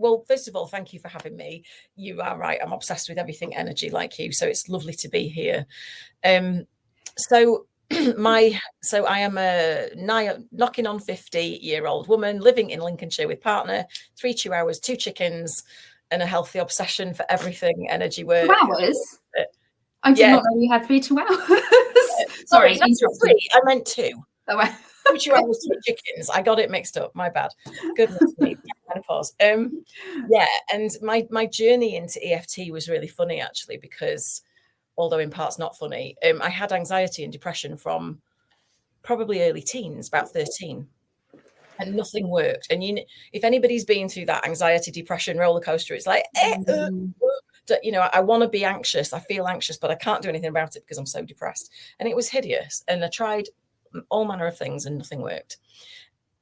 Well, first of all, thank you for having me. You are right. I'm obsessed with everything energy like you. So it's lovely to be here. So I am a knocking on 50-year-old woman living in Lincolnshire with partner, 3 chihuahuas, 2 chickens, and a healthy obsession for everything energy work. Chihuahuas? I did not know you had 3 chihuahuas. Sorry, not 3. I meant 2. Oh, right. 2 chihuahuas, 2 chickens. I got it mixed up. My bad. Goodness me. Menopause. Yeah, and my journey into EFT was really funny actually, because although in parts not funny, I had anxiety and depression from probably early teens, about 13, and nothing worked. And if anybody's been through that anxiety, depression roller coaster, it's like, I want to be anxious. I feel anxious, but I can't do anything about it because I'm so depressed. And it was hideous. And I tried all manner of things and nothing worked.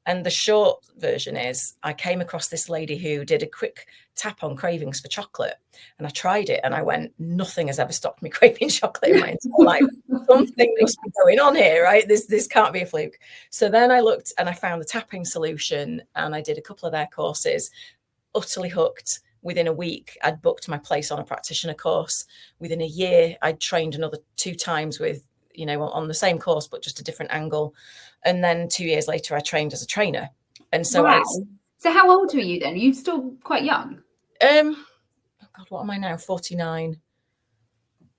And the short version is I came across this lady who did a quick tap on cravings for chocolate. And I tried it and I went, nothing has ever stopped me craving chocolate in my entire life. Something must be going on here, right? This can't be a fluke. So then I looked and I found the tapping solution and I did a couple of their courses, utterly hooked. Within a week, I'd booked my place on a practitioner course. Within a year, I'd trained another 2 times with, on the same course, but just a different angle. And then 2 years later, I trained as a trainer. And so wow. So how old were you then? You're still quite young. God, what am I now? 49.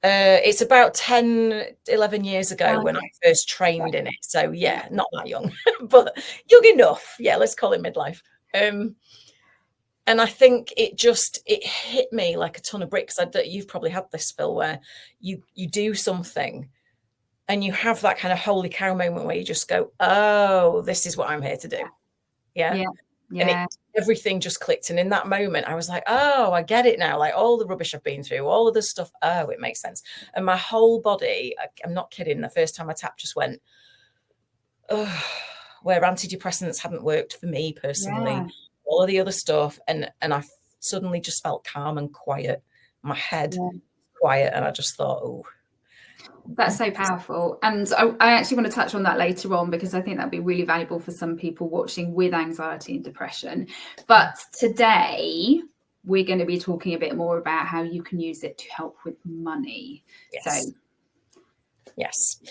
It's about 10, 11 years ago when I first trained in it. So yeah, not that young, but young enough. Yeah, let's call it midlife. And I think it hit me like a ton of bricks. You've probably had this, Phil, where you do something and you have that kind of holy cow moment where you just go, oh, this is what I'm here to do. Yeah. And everything just clicked. And in that moment, I was like, oh, I get it now. Like all the rubbish I've been through, all of this stuff. Oh, it makes sense. And my whole body, I'm not kidding. The first time I tapped just went, oh, where antidepressants hadn't worked for me personally, all of the other stuff. And I suddenly just felt calm and quiet. My head quiet. And I just thought, oh. That's so powerful. And I actually want to touch on that later on, because I think that'd be really valuable for some people watching with anxiety and depression. But today we're going to be talking a bit more about how you can use it to help with money. Yes. Yes.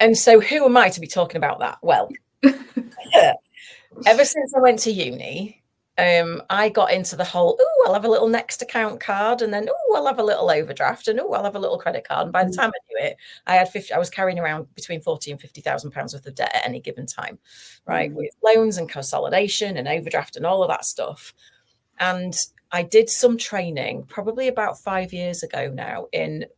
And so who am I to be talking about that? Well, ever since I went to uni, I got into the whole, I'll have a little Next account card, and then, I'll have a little overdraft, and I'll have a little credit card. And by the time I knew it, I was carrying around between 40 and 50,000 pounds worth of debt at any given time, right? With loans and consolidation and overdraft and all of that stuff. And I did some training probably about 5 years ago now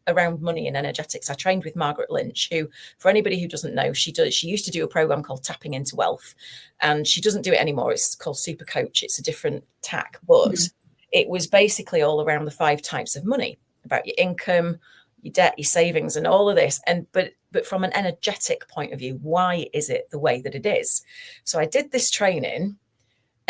around money and energetics. I trained with Margaret Lynch, who, for anybody who doesn't know, she used to do a program called Tapping into Wealth, and she doesn't do it anymore. It's called Super Coach. It's a different tack, but it was basically all around the 5 types of money, about your income, your debt, your savings, and all of this. But from an energetic point of view, why is it the way that it is? So I did this training.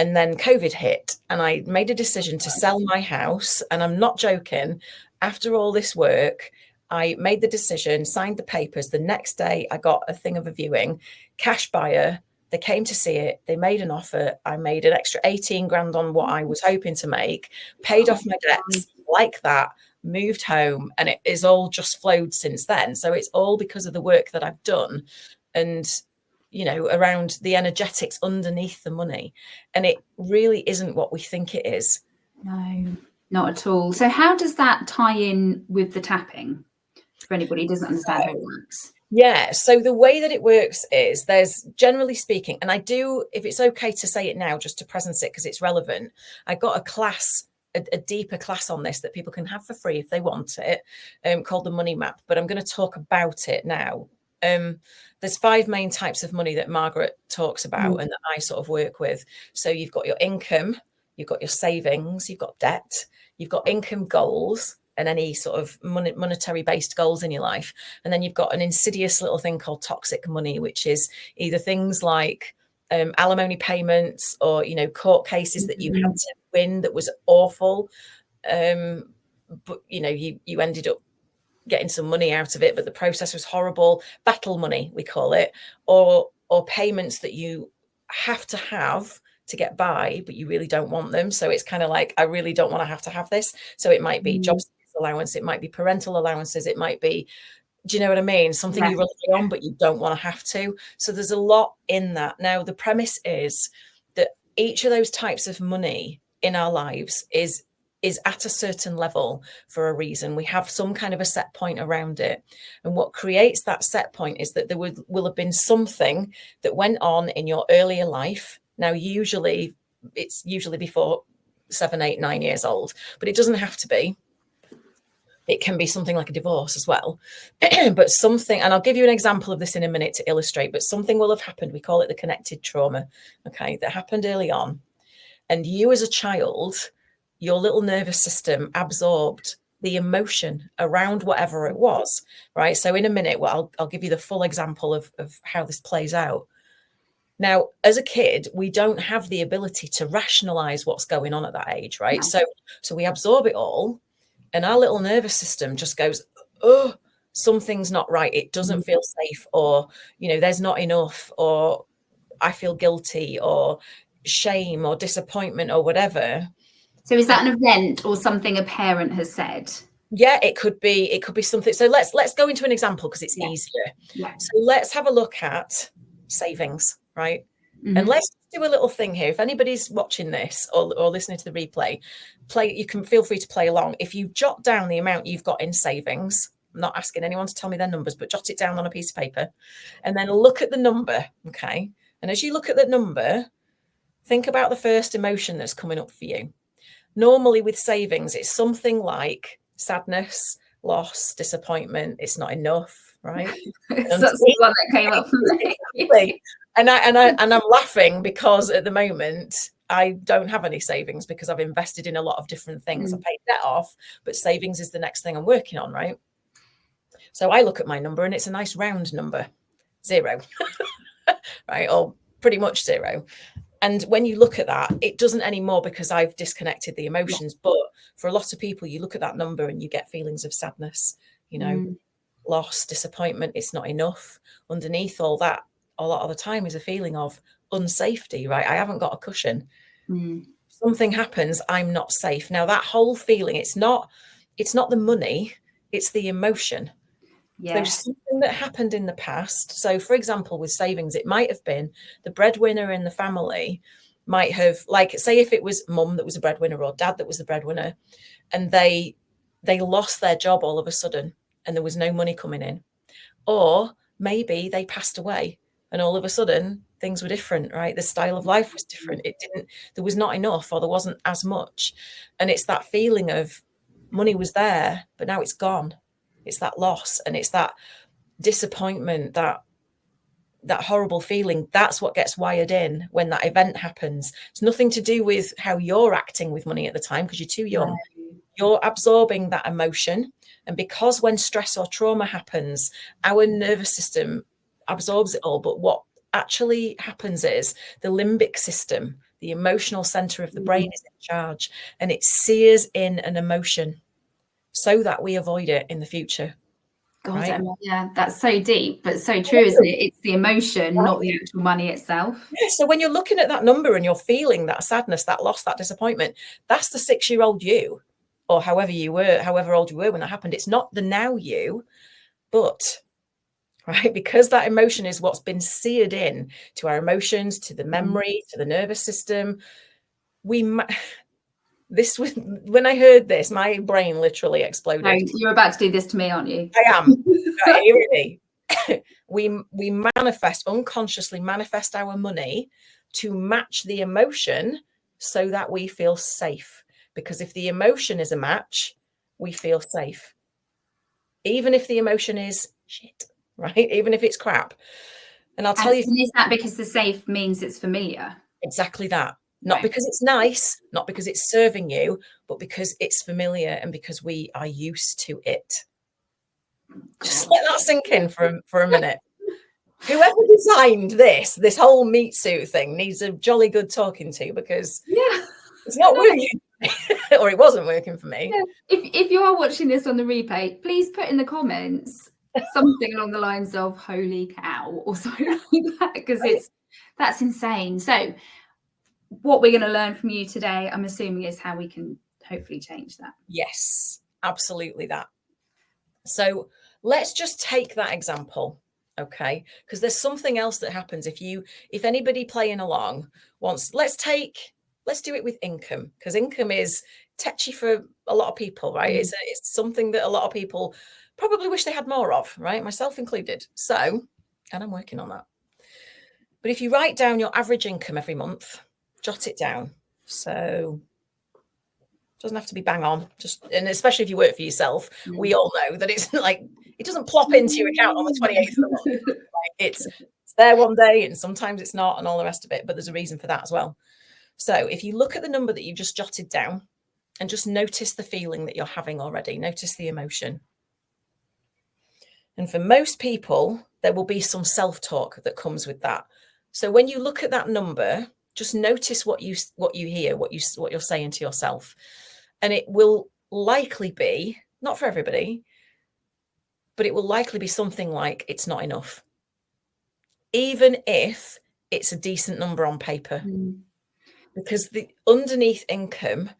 And then COVID hit and I made a decision to sell my house. And I'm not joking. After all this work, I made the decision, signed the papers. The next day I got a thing of a viewing, cash buyer. They came to see it. They made an offer. I made an extra 18 grand on what I was hoping to make, paid off my debts like that, moved home, and it is all just flowed since then. So it's all because of the work that I've done. And around the energetics underneath the money. And it really isn't what we think it is. No, not at all. So how does that tie in with the tapping for anybody who doesn't understand how it works? Yeah, so the way that it works is there's, generally speaking, and I do, if it's okay to say it now, just to presence it because it's relevant, I got a class, a deeper class on this that people can have for free if they want it, called the Money Map. But I'm going to talk about it now. There's 5 main types of money that Margaret talks about and that I sort of work with. So you've got your income, you've got your savings, you've got debt, you've got income goals and any sort of monetary based goals in your life. And then you've got an insidious little thing called toxic money, which is either things like alimony payments or, court cases that you had to win that was awful. But, you ended up getting some money out of it, but the process was horrible. Battle money, we call it, or payments that you have to get by, but you really don't want them. So it's kind of like, I really don't want to have this. So it might be job allowance, it might be parental allowances, it might be, do you know what I mean? Something you rely on, but you don't want to have to. So there's a lot in that. Now, the premise is that each of those types of money in our lives is at a certain level for a reason. We have some kind of a set point around it. And what creates that set point is that there will have been something that went on in your earlier life. Now, it's usually before 7, 8, 9 years old, but it doesn't have to be. It can be something like a divorce as well. But something, and I'll give you an example of this in a minute to illustrate, but something will have happened. We call it the connected trauma, okay, that happened early on. And you as a child, your little nervous system absorbed the emotion around whatever it was, right? So in a minute, well, I'll give you the full example of how this plays out. Now, as a kid, we don't have the ability to rationalize what's going on at that age, right? No. So we absorb it all, and our little nervous system just goes, oh, something's not right. It doesn't feel safe, or, there's not enough, or I feel guilty, or shame, or disappointment, or whatever. So is that an event or something a parent has said? Yeah, it could be something. So let's go into an example because it's easier. Yeah. So let's have a look at savings, right? And let's do a little thing here. If anybody's watching this or listening to the replay, you can feel free to play along. If you jot down the amount you've got in savings, I'm not asking anyone to tell me their numbers, but jot it down on a piece of paper and then look at the number, okay? And as you look at that number, think about the first emotion that's coming up for you. Normally with savings, it's something like sadness, loss, disappointment. It's not enough, right? That's the one that came up for me. And I'm laughing because at the moment I don't have any savings because I've invested in a lot of different things. I paid debt off, but savings is the next thing I'm working on, right? So I look at my number and it's a nice round number, 0, right? Or pretty much 0. And when you look at that, it doesn't anymore because I've disconnected the emotions. But for a lot of people, you look at that number and you get feelings of sadness, loss, disappointment. It's not enough. Underneath all that, a lot of the time is a feeling of unsafety, right? I haven't got a cushion. Something happens, I'm not safe. Now that whole feeling, it's not the money, it's the emotion. Yeah. So something that happened in the past. So for example, with savings, it might have been the breadwinner in the family might have, like, say if it was mum that was a breadwinner or dad that was the breadwinner, and they lost their job all of a sudden and there was no money coming in. Or maybe they passed away and all of a sudden things were different, right? The style of life was different. There was not enough, or there wasn't as much. And it's that feeling of money was there, but now it's gone. It's that loss, and it's that disappointment, that horrible feeling. That's what gets wired in when that event happens. It's nothing to do with how you're acting with money at the time because you're too young. Right. You're absorbing that emotion. And because when stress or trauma happens, our nervous system absorbs it all. But what actually happens is the limbic system, the emotional center of the brain, is in charge, and it sears in an emotion so that we avoid it in the future. God, right? Yeah, that's so deep, but so true, isn't it? It's the emotion, not the actual money itself. Yeah, so when you're looking at that number and you're feeling that sadness, that loss, that disappointment, that's the 6-year-old you, or however old you were when that happened. It's not the now you, but right, because that emotion is what's been seared in to our emotions, to the memory, to the nervous system. This was, when I heard this, my brain literally exploded. No, you're about to do this to me, aren't you? I am. Really. We unconsciously manifest our money to match the emotion so that we feel safe. Because if the emotion is a match, we feel safe. Even if the emotion is shit, right? Even if it's crap. And I'll tell you. Is that because the safe means it's familiar? Exactly that. Not because it's nice, not because it's serving you, but because it's familiar and because we are used to it. Just let that sink in for a minute. Whoever designed this whole meat suit thing needs a jolly good talking to, because it's not working, or it wasn't working for me. Yeah. If you are watching this on the replay, please put in the comments something along the lines of "holy cow" or something like that, because that's insane. So what we're going to learn from you today, I'm assuming, is how we can hopefully change that. Yes, absolutely that. So let's just take that example, okay? Because there's something else that happens if anybody playing along wants, let's do it with income, because income is touchy for a lot of people, right? It's something that a lot of people probably wish they had more of, right? Myself included. So, and I'm working on that. But if you write down your average income every month, jot it down. So doesn't have to be bang on, and especially if you work for yourself, we all know that it's like, it doesn't plop into your account on the 28th of the month. Like it's there one day and sometimes it's not, and all the rest of it, but there's a reason for that as well. So if you look at the number that you just jotted down and just notice the feeling that you're having already, notice the emotion. And for most people, there will be some self-talk that comes with that. So when you look at that number, just notice what you hear, what you're saying to yourself. And it will likely be, not for everybody, but it will likely be something like, it's not enough. Even if it's a decent number on paper. Because the underneath income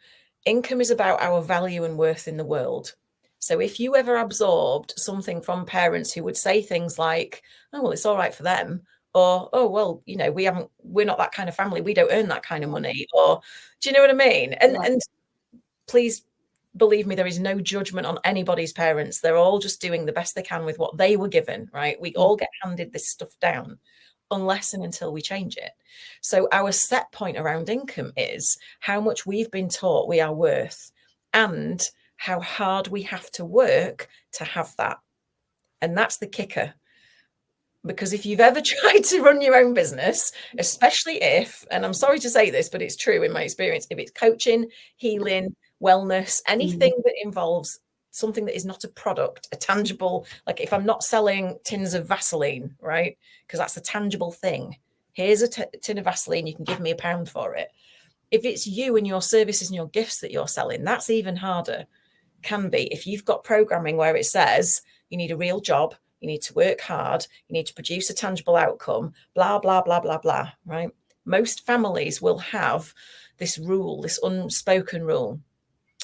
is about our value and worth in the world. So if you ever absorbed something from parents who would say things like, oh, well, it's all right for them, or, oh, well, you know, we're not that kind of family, we don't earn that kind of money, or do you know what I mean? And please believe me, there is no judgment on anybody's parents. They're all just doing the best they can with what they were given, right? We all get handed this stuff down unless and until we change it. So our set point around income is how much we've been taught we are worth and how hard we have to work to have that. And that's the kicker. Because if you've ever tried to run your own business, especially if, and I'm sorry to say this, but it's true in my experience, if it's coaching, healing, wellness, anything that involves something that is not a product, a tangible, like if I'm not selling tins of Vaseline, right? Because that's a tangible thing. Here's a tin of Vaseline, you can give me £1 for it. If it's you and your services and your gifts that you're selling, that's even harder. Can be. If you've got programming where it says you need a real job, you need to work hard, you need to produce a tangible outcome, blah, blah, blah, blah, blah, right? Most families will have this rule, this unspoken rule,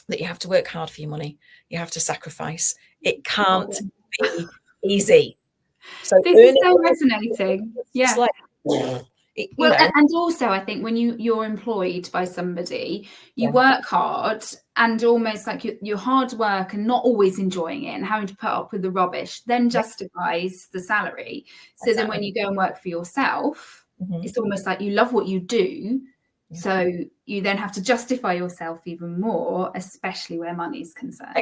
that you have to work hard for your money. You have to sacrifice. It can't be easy. So this is so resonating. Yeah. Like, and also I think when you're employed by somebody, you work hard, and almost like your hard work and not always enjoying it and having to put up with the rubbish then justifies the salary. So then when you go and work for yourself, it's almost like you love what you do. So you then have to justify yourself even more, especially where money is concerned.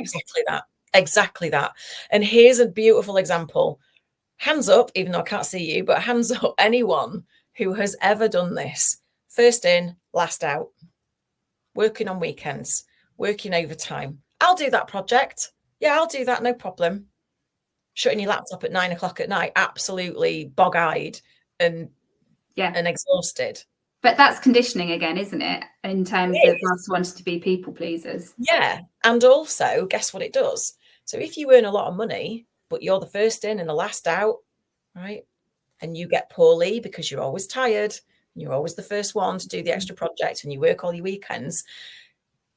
Exactly that. And here's a beautiful example. Hands up, even though I can't see you, but hands up, anyone who has ever done this. First in, last out. Working on weekends, working overtime. I'll do that project. Yeah, I'll do that, no problem. Shutting your laptop at 9 o'clock at night, absolutely bog-eyed and exhausted. But that's conditioning again, isn't it? In terms of us wanting to be people pleasers. Yeah. And also, guess what it does? So if you earn a lot of money, but you're the first in and the last out, right? And you get poorly because you're always tired, and you're always the first one to do the extra project, and you work all your weekends,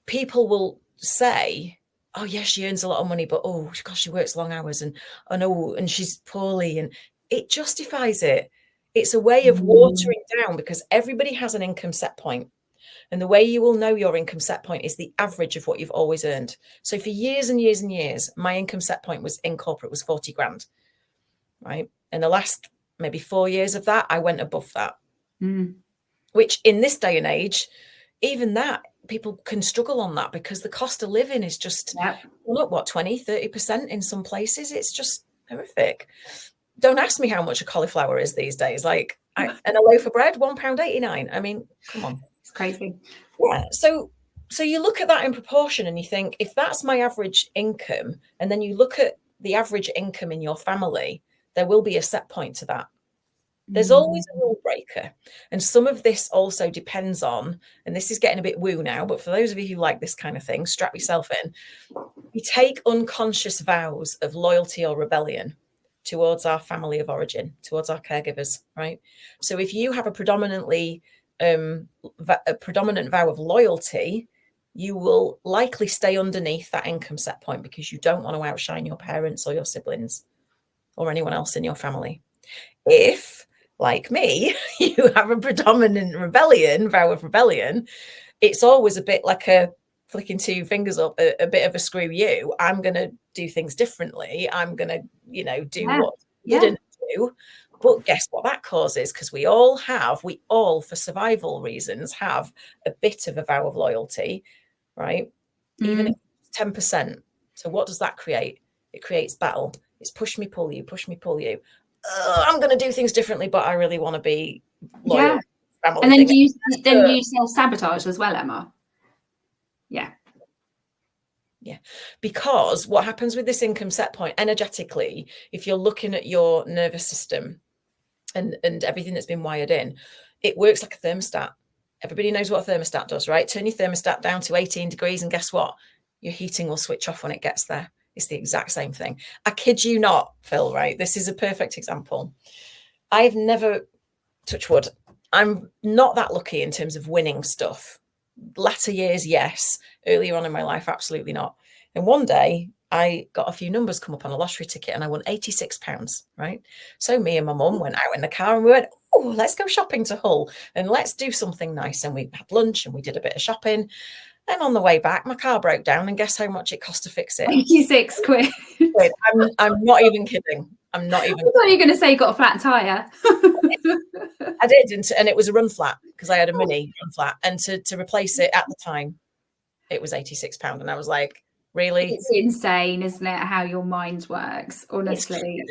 people will say, oh, yeah, she earns a lot of money, but oh, gosh, she works long hours, and oh, no, and she's poorly. And it justifies it. It's a way of watering down, because everybody has an income set point. And the way you will know your income set point is the average of what you've always earned. So for years and years and years, my income set point was in corporate was 40 grand, right? And the last maybe 4 years of that, I went above that, which in this day and age, even that, people can struggle on that, because the cost of living is just, look, what, 20, 30% in some places. It's just horrific. Don't ask me how much a cauliflower is these days. Like, and a loaf of bread, £1.89. I mean, come on. It's crazy. Yeah. So you look at that in proportion and you think, if that's my average income, and then you look at the average income in your family, there will be a set point to that. There's always a rule breaker. And some of this also depends on, and this is getting a bit woo now, but for those of you who like this kind of thing, strap yourself in. We take unconscious vows of loyalty or rebellion towards our family of origin, towards our caregivers, right? So if you have a predominantly a predominant vow of loyalty, you will likely stay underneath that income set point because you don't want to outshine your parents or your siblings or anyone else in your family. If, like me, you have a predominant vow of rebellion, it's always a bit like a flicking two fingers up, a bit of a screw you. I'm going to do things differently. I'm going to, do what you didn't do. But guess what that causes? Because we all, for survival reasons, have a bit of a vow of loyalty, right? Even if it's 10%. So what does that create? It creates battle. It's push me, pull you, push me, pull you. I'm going to do things differently, but I really want to be loyal. Yeah. And then you self-sabotage as well, Emma. Yeah. Yeah, because what happens with this income set point energetically, if you're looking at your nervous system and everything that's been wired in, it works like a thermostat. Everybody knows what a thermostat does, right? Turn your thermostat down to 18 degrees and guess what? Your heating will switch off when it gets there. It's the exact same thing. I kid you not, Phil, right? This is a perfect example. I've never, touch wood, I'm not that lucky in terms of winning stuff. Latter years, yes. Earlier on in my life, absolutely not. And one day I got a few numbers come up on a lottery ticket and I won £86, right? So me and my mum went out in the car and we went, oh, let's go shopping to Hull and let's do something nice. And we had lunch and we did a bit of shopping. And on the way back, my car broke down and guess how much it cost to fix it? 86 quid. I'm not even kidding. I'm not even. I thought you were going to say you got a flat tyre. I did, and it was a run flat because I had a mini run flat, and to replace it at the time, it was £86, and I was like, really? It's insane, isn't it? How your mind works, honestly.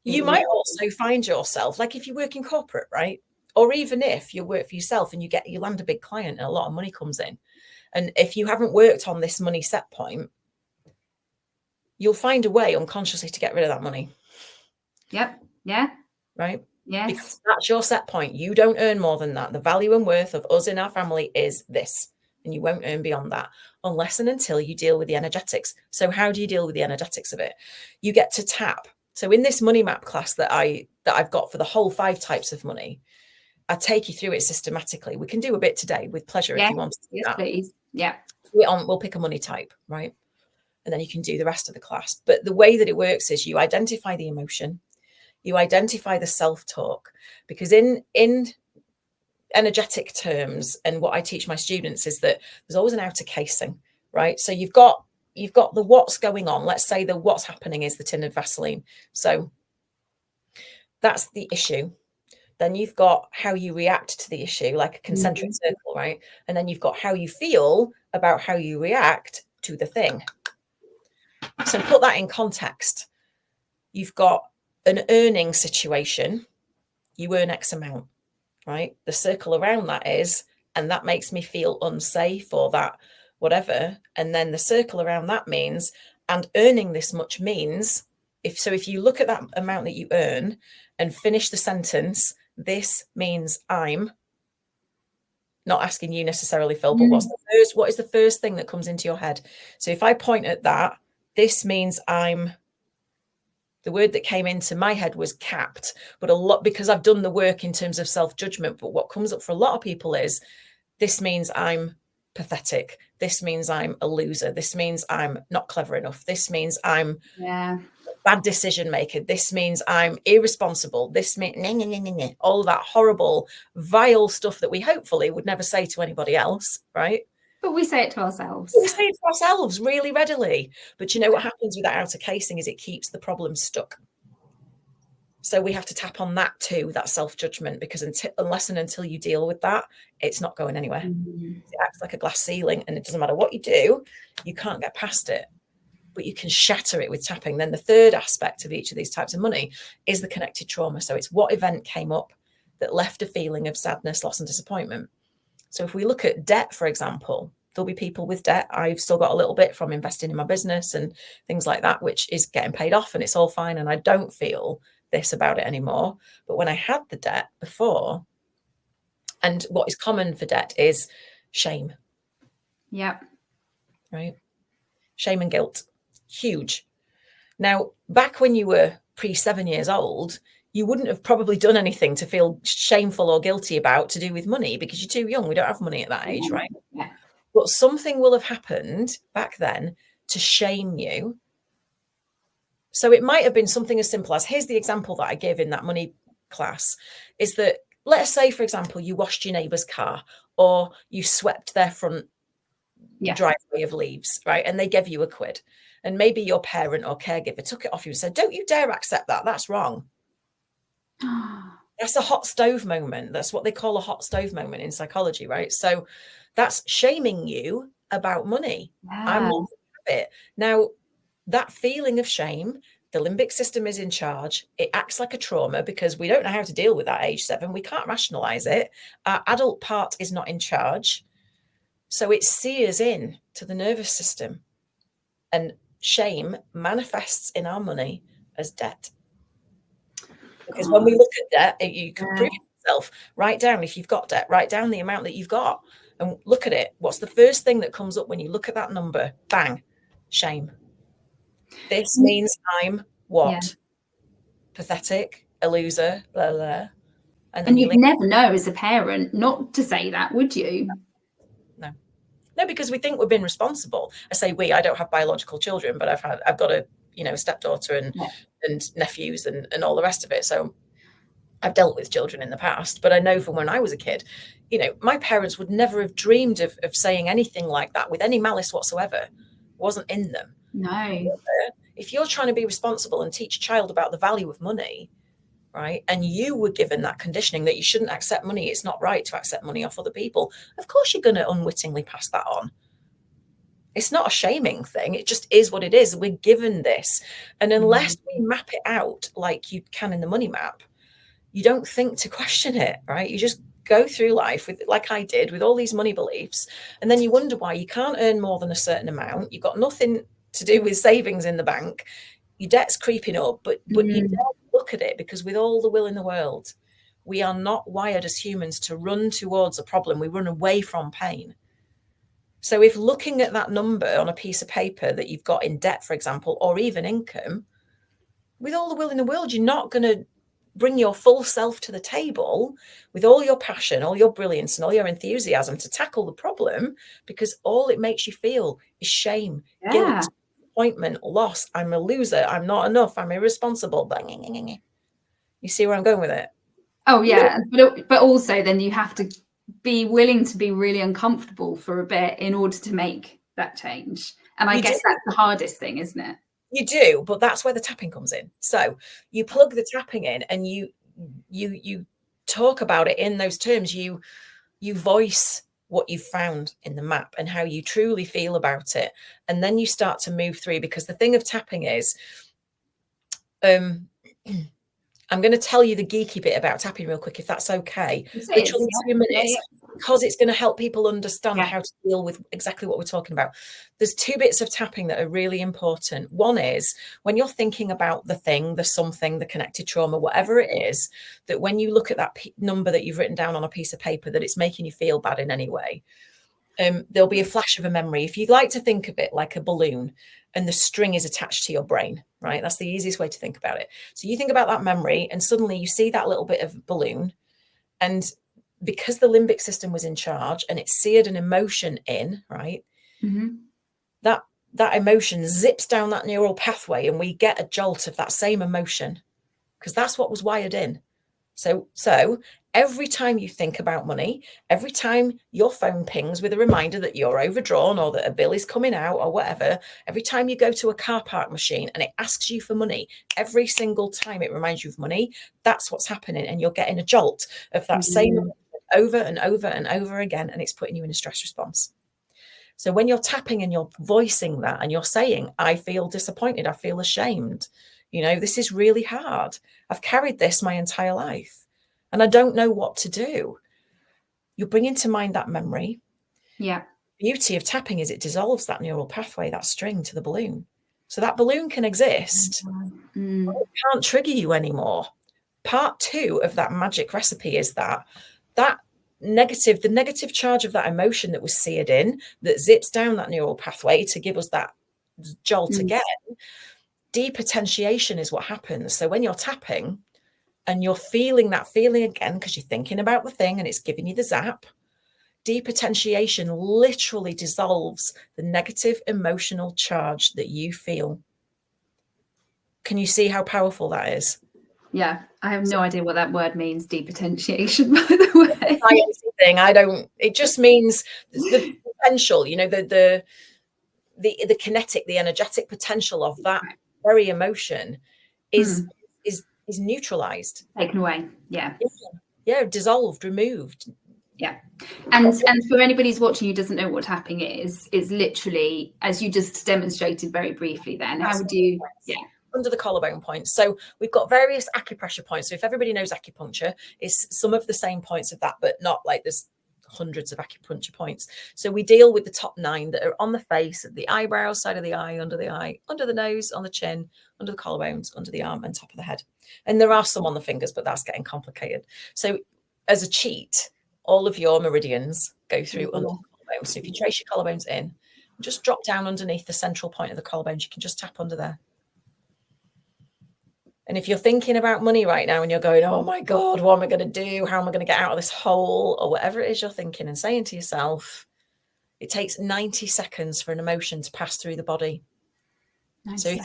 You might also find yourself, like if you work in corporate, right? Or even if you work for yourself and you land a big client and a lot of money comes in, and if you haven't worked on this money set point, you'll find a way unconsciously to get rid of that money. Yep. Yeah. Right? Yes. Because that's your set point. You don't earn more than that. The value and worth of us in our family is this. And you won't earn beyond that unless and until you deal with the energetics. So how do you deal with the energetics of it? You get to tap. So in this money map class that I've got for the whole 5 types of money, I take you through it systematically. We can do a bit today with pleasure if you want to do yes, that. Please. Yeah. We'll pick a money type, right? And then you can do the rest of the class. But the way that it works is you identify the emotion, you identify the self-talk, because in energetic terms, and what I teach my students is that there's always an outer casing, right? So you've got the what's going on. Let's say the what's happening is the tin of Vaseline. So that's the issue. Then you've got how you react to the issue, like a concentric circle, right? And then you've got how you feel about how you react to the thing. So put that in context. You've got an earning situation. You earn X amount, right? The circle around that is, and that makes me feel unsafe or that whatever. And then the circle around that means, and earning this much means, if you look at that amount that you earn and finish the sentence, this means I'm not asking you necessarily, Phil, but what is the first thing that comes into your head? So if I point at that, this means I'm, the word that came into my head was capped, but a lot, because I've done the work in terms of self-judgment, but what comes up for a lot of people is, this means I'm pathetic. This means I'm a loser. This means I'm not clever enough. This means I'm a bad decision maker. This means I'm irresponsible. This means all that horrible, vile stuff that we hopefully would never say to anybody else, right? But we say it to ourselves. We say it to ourselves really readily. But you know what happens with that outer casing is it keeps the problem stuck. So we have to tap on that too, that self-judgment, because unless and until you deal with that, it's not going anywhere. It acts like a glass ceiling, and it doesn't matter what you do, you can't get past it. But you can shatter it with tapping. Then the third aspect of each of these types of money is the connected trauma. So it's what event came up that left a feeling of sadness, loss, and disappointment. So if we look at debt, for example, there'll be people with debt. I've still got a little bit from investing in my business and things like that, which is getting paid off, and it's all fine. And I don't feel this about it anymore. But when I had the debt before, and what is common for debt is shame. Yep. Right? Shame and guilt. Huge. Now, back when you were pre 7 years old, you wouldn't have probably done anything to feel shameful or guilty about to do with money because you're too young. We don't have money at that age, right? Yeah. But something will have happened back then to shame you. So it might have been something as simple as, here's the example that I give in that money class, is that, let's say, for example, you washed your neighbour's car or you swept their front driveway of leaves, right? And they gave you £1. And maybe your parent or caregiver took it off you and said, don't you dare accept that. That's wrong. That's a hot stove moment. That's what they call a hot stove moment in psychology, right? So that's shaming you about money. I'm not it. Now, that feeling of shame, the limbic system is in charge. It acts like a trauma because we don't know how to deal with that age 7. We can't rationalize it. Our adult part is not in charge. So it sears in to the nervous system. And shame manifests in our money as debt. Because when we look at debt, you can prove it yourself. Write down, if you've got debt, write down the amount that you've got and look at it. What's the first thing that comes up when you look at that number? Bang, shame. This means I'm what? Yeah. Pathetic, a loser, blah, blah. And you'd never know as a parent not to say that, would you? No, because we think we've been responsible. I say we, I don't have biological children, but I've got a, stepdaughter and nephews and all the rest of it. So I've dealt with children in the past, but I know from when I was a kid, my parents would never have dreamed of saying anything like that with any malice whatsoever. It wasn't in them. No. If you're trying to be responsible and teach a child about the value of money, right, and you were given that conditioning that you shouldn't accept money, it's not right to accept money off other people, of course you're going to unwittingly pass that on. It's not a shaming thing. It just is what it is. We're given this. And unless we map it out like you can in the money map, you don't think to question it, right? You just go through life with, like I did, with all these money beliefs. And then you wonder why you can't earn more than a certain amount. You've got nothing to do with savings in the bank. Your debt's creeping up, but you don't look at it, because with all the will in the world, we are not wired as humans to run towards a problem. We run away from pain. So if looking at that number on a piece of paper that you've got in debt, for example, or even income, with all the will in the world, you're not going to bring your full self to the table with all your passion, all your brilliance and all your enthusiasm to tackle the problem, because all it makes you feel is shame, guilt, disappointment, loss. I'm a loser. I'm not enough. I'm irresponsible. You see where I'm going with it? Oh, yeah. But also then you have to be willing to be really uncomfortable for a bit in order to make that change. And I guess that's the hardest thing, isn't it? You do, but that's where the tapping comes in. So you plug the tapping in and you talk about it in those terms. You voice what you found in the map and how you truly feel about it. And then you start to move through, because the thing of tapping is, I'm going to tell you the geeky bit about tapping real quick, if that's okay. Literally 2 minutes, because it's going to help people understand how to deal with exactly what we're talking about. There's 2 bits of tapping that are really important. One is when you're thinking about the thing, the something, the connected trauma, whatever it is, that when you look at that number that you've written down on a piece of paper, that it's making you feel bad in any way. There'll be a flash of a memory. If you'd like to think of it like a balloon and the string is attached to your brain, right? That's the easiest way to think about it. So you think about that memory and suddenly you see that little bit of balloon, and because the limbic system was in charge and it seared an emotion in, right? That emotion zips down that neural pathway and we get a jolt of that same emotion, because that's what was wired in. So every time you think about money, every time your phone pings with a reminder that you're overdrawn or that a bill is coming out or whatever, every time you go to a car park machine and it asks you for money, every single time it reminds you of money, that's what's happening. And you're getting a jolt of that same over and over and over again, and it's putting you in a stress response. So when you're tapping and you're voicing that and you're saying, I feel disappointed, I feel ashamed, this is really hard. I've carried this my entire life and I don't know what to do. You're bringing to mind that memory. Yeah. The beauty of tapping is it dissolves that neural pathway, that string to the balloon. So that balloon can exist, but it can't trigger you anymore. Part 2 of that magic recipe is that the negative charge of that emotion that was seared in, that zips down that neural pathway to give us that jolt again. Depotentiation is what happens. So when you're tapping, and you're feeling that feeling again because you're thinking about the thing and it's giving you the zap, depotentiation literally dissolves the negative emotional charge that you feel. Can you see how powerful that is? Yeah, I have no idea what that word means, depotentiation, by the way. Sciencey thing. I don't. It just means the potential. You know, the kinetic, the energetic potential of that very emotion is neutralized, taken away. Yeah. Yeah, dissolved, removed. Yeah. And for anybody who's watching who doesn't know what tapping is literally, as you just demonstrated very briefly then, how would you, under the collarbone points. So we've got various acupressure points. So if everybody knows acupuncture, it's some of the same points of that, but not like there's hundreds of acupuncture points. So we deal with the top 9 that are on the face, at the eyebrows, side of the eye, under the nose, on the chin, under the collarbones, under the arm, and top of the head. And there are some on the fingers, but that's getting complicated. So as a cheat, all of your meridians go through under the collarbones. So if you trace your collarbones in, just drop down underneath the central point of the collarbones, you can just tap under there. And if you're thinking about money right now and you're going, oh my God, what am I going to do? How am I going to get out of this hole? Or whatever it is you're thinking and saying to yourself, it takes 90 seconds for an emotion to pass through the body. So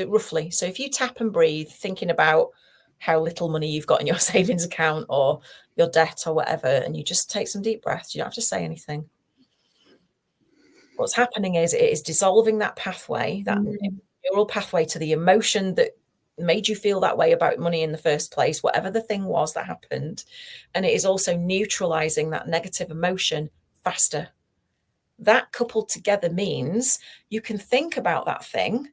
roughly. So if you tap and breathe, thinking about how little money you've got in your savings account or your debt or whatever, and you just take some deep breaths, you don't have to say anything. What's happening is it is dissolving that pathway, that neural pathway to the emotion that made you feel that way about money in the first place, whatever the thing was that happened. And it is also neutralizing that negative emotion faster. That coupled together means you can think about that thing,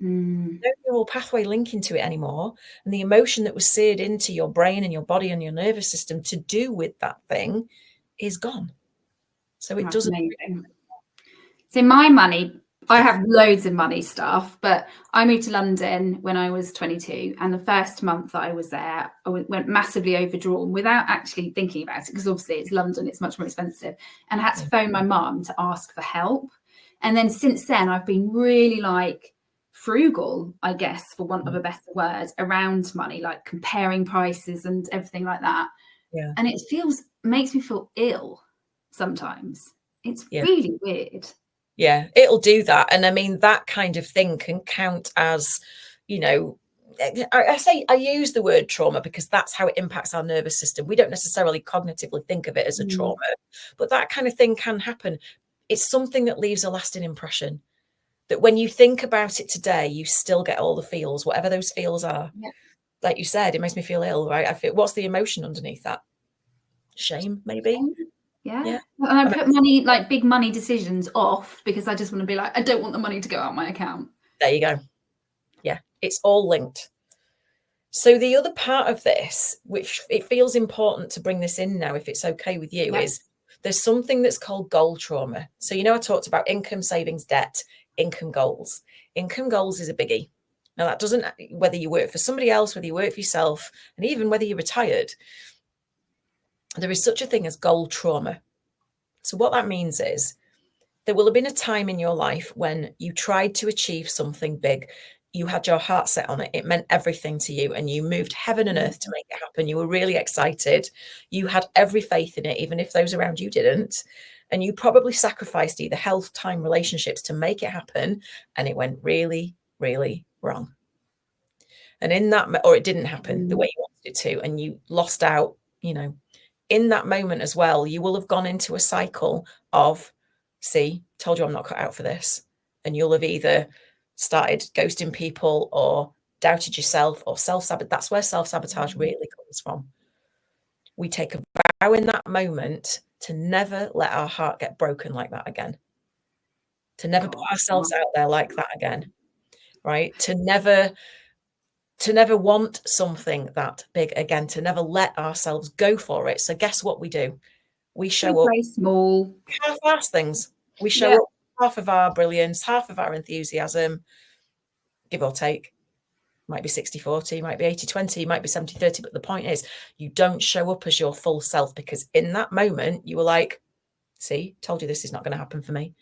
no neural pathway linking to it anymore, and the emotion that was seared into your brain and your body and your nervous system to do with that thing is gone. So it doesn't. Amazing. So my money, I have loads of money stuff, but I moved to London when I was 22, and the first month that I was there, I went massively overdrawn without actually thinking about it, because obviously it's London, it's much more expensive, and I had to phone my mum to ask for help. And then since then, I've been really like frugal, I guess, for want of a better word, around money, like comparing prices and everything like that. Yeah. And it makes me feel ill sometimes. It's really weird. Yeah, it'll do that. And I mean, that kind of thing can count as, you know, I use the word trauma because that's how it impacts our nervous system. We don't necessarily cognitively think of it as a trauma, but that kind of thing can happen. It's something that leaves a lasting impression, that when you think about it today, you still get all the feels, whatever those feels are. Yeah. Like you said, it makes me feel ill, right? I feel, what's the emotion underneath that? Shame, maybe. Yeah. And I put money, like big money decisions, off because I just want to be like, I don't want the money to go out my account. There you go. Yeah, it's all linked. So the other part of this, which it feels important to bring this in now, if it's okay with you, is there's something that's called goal trauma. So, you know, I talked about income, savings, debt, income goals. Income goals is a biggie. Now, that doesn't, whether you work for somebody else, whether you work for yourself, and even whether you're retired, there is such a thing as goal trauma. So what that means is there will have been a time in your life when you tried to achieve something big. You had your heart set on it. It meant everything to you, and you moved heaven and earth to make it happen. You were really excited. You had every faith in it, even if those around you didn't. And you probably sacrificed either health, time, relationships to make it happen. And it went really, really wrong. And in that, or it didn't happen the way you wanted it to, and you lost out, you know, in that moment as well, you will have gone into a cycle of, see, told you I'm not cut out for this. And you'll have either started ghosting people or doubted yourself or self-sabotage. That's where self-sabotage really comes from. We take a vow in that moment to never let our heart get broken like that again. To never put ourselves out there like that again, right? To never want something that big again, to never let ourselves go for it. So guess what we do? We show up very small, half-ass things. We show up half of our brilliance, half of our enthusiasm, give or take. Might be 60-40, might be 80-20, might be 70-30. But the point is, you don't show up as your full self, because in that moment, you were like, see, told you this is not going to happen for me.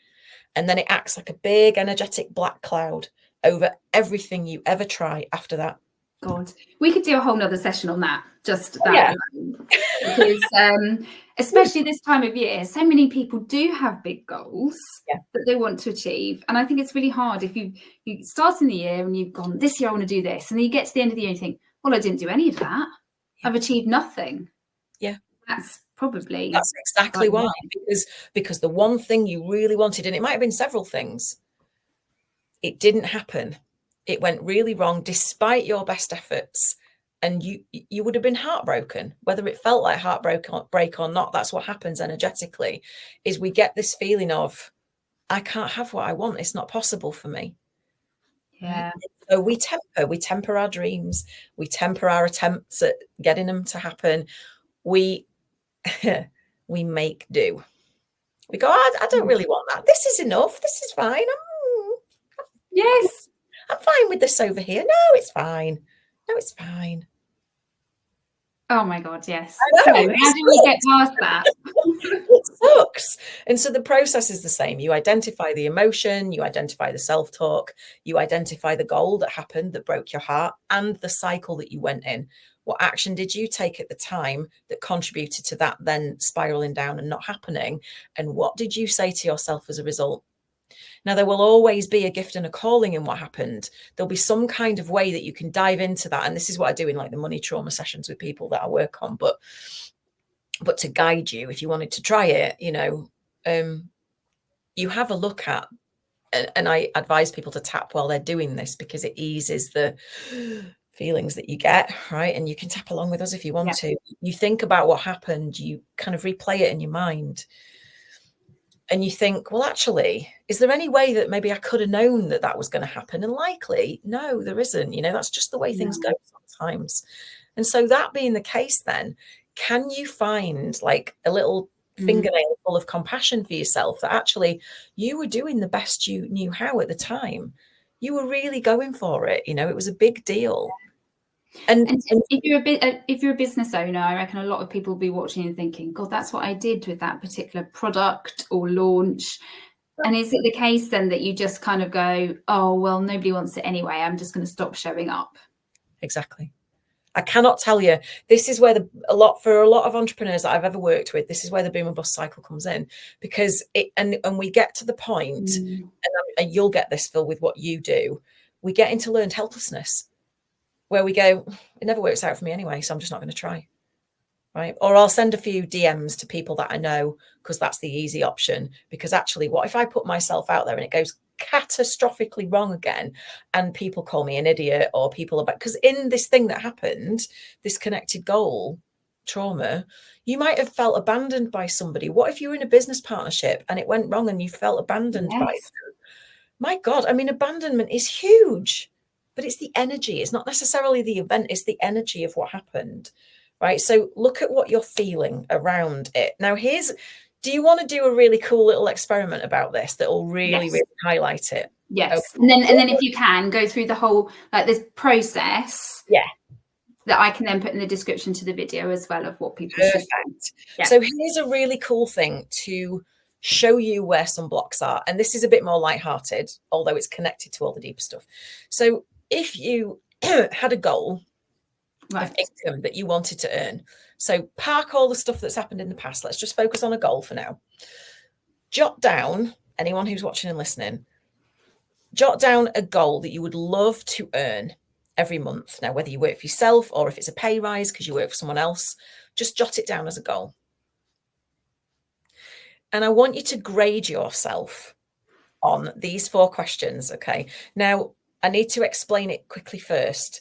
And then it acts like a big energetic black cloud over everything you ever try after that. God, we could do a whole nother session on that, just that Yeah. alone. Because especially this time of year, so many people do have big goals that they want to achieve. And I think it's really hard if you start in the year and you've gone, this year I want to do this. And then you get to the end of the year and you think, well, I didn't do any of that. I've achieved nothing. Yeah. That's exactly why. Because the one thing you really wanted, and it might have been several things, it didn't happen. It went really wrong despite your best efforts. And you would have been heartbroken, whether it felt like heartbreak or not. That's what happens energetically, is we get this feeling of, I can't have what I want. It's not possible for me. Yeah. Right? So we temper our dreams. We temper our attempts at getting them to happen. We make do. We go, I don't really want that. This is enough. This is fine. Yes. I'm fine with this over here. No, it's fine. No, it's fine. Oh my God, yes. I know, so how do we get past that? It sucks. And so the process is the same. You identify the emotion, you identify the self-talk, you identify the goal that happened that broke your heart and the cycle that you went in. What action did you take at the time that contributed to that then spiraling down and not happening? And what did you say to yourself as a result? Now, there will always be a gift and a calling in what happened. There'll be some kind of way that you can dive into that. And this is what I do in like the money trauma sessions with people that I work on. But to guide you, if you wanted to try it, you have a look at, and I advise people to tap while they're doing this because it eases the feelings that you get, right? And you can tap along with us if you want to. You think about what happened, you kind of replay it in your mind. And you think, well, actually, is there any way that maybe I could have known that that was going to happen? And likely, no, there isn't. That's just the way things go sometimes. And so that being the case, then, can you find like a little fingernail full of compassion for yourself that actually you were doing the best you knew how at the time? You were really going for it. It was a big deal. And if you're a business owner, I reckon a lot of people will be watching and thinking, God, that's what I did with that particular product or launch. And is it the case then that you just kind of go, oh, well, nobody wants it anyway, I'm just going to stop showing up? Exactly. I cannot tell you, this is where for a lot of entrepreneurs that I've ever worked with, this is where the boom and bust cycle comes in, because and we get to the point, and you'll get this, Phil, with what you do, we get into learned helplessness where we go, it never works out for me anyway, so I'm just not going to try. Right. Or I'll send a few DMs to people that I know because that's the easy option. Because actually, what if I put myself out there and it goes catastrophically wrong again and people call me an idiot, or people because in this thing that happened, this connected goal trauma, you might have felt abandoned by somebody. What if you were in a business partnership and it went wrong and you felt abandoned by them? My God, I mean, abandonment is huge, but it's the energy. It's not necessarily the event. It's the energy of what happened. Right. So look at what you're feeling around it. Now, do you want to do a really cool little experiment about this that will really, really highlight it? Yes. Okay. And then if you can go through the whole, like this process. Yeah. That I can then put in the description to the video as well of what people should do. Yeah. So here's a really cool thing to show you where some blocks are. And this is a bit more lighthearted, although it's connected to all the deeper stuff. So if you had a goal, of income that you wanted to earn. So park all the stuff that's happened in the past. Let's just focus on a goal for now. Jot down, anyone who's watching and listening, jot down a goal that you would love to earn every month. Now, whether you work for yourself or if it's a pay rise because you work for someone else, just jot it down as a goal. And I want you to grade yourself on these 4 questions. Okay. Now, I need to explain it quickly first.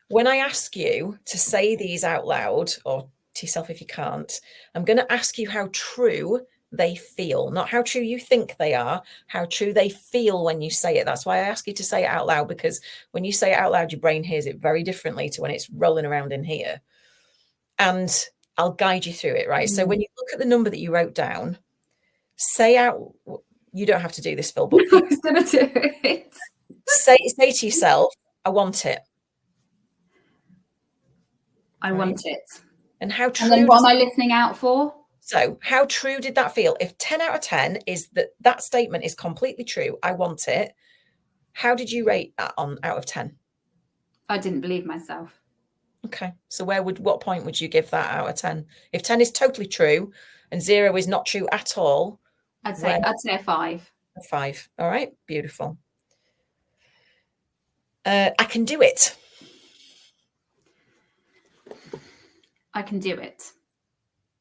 When I ask you to say these out loud, or to yourself if you can't, I'm going to ask you how true they feel, not how true you think they are, how true they feel when you say it. That's why I ask you to say it out loud, because when you say it out loud, your brain hears it very differently to when it's rolling around in here. And I'll guide you through it, right? So when you look at the number that you wrote down, say out, you don't have to do this, Phil, but I was going to do it. say to yourself, I want it. I want it. And how true. And then what am I listening out for? So how true did that feel? If 10 out of 10 is that statement is completely true, I want it. How did you rate that out of 10? I didn't believe myself. Okay. So what point would you give that out of 10? If 10 is totally true and 0 is not true at all, I'd say a 5. A 5. All right. Beautiful. I can do it. I can do it.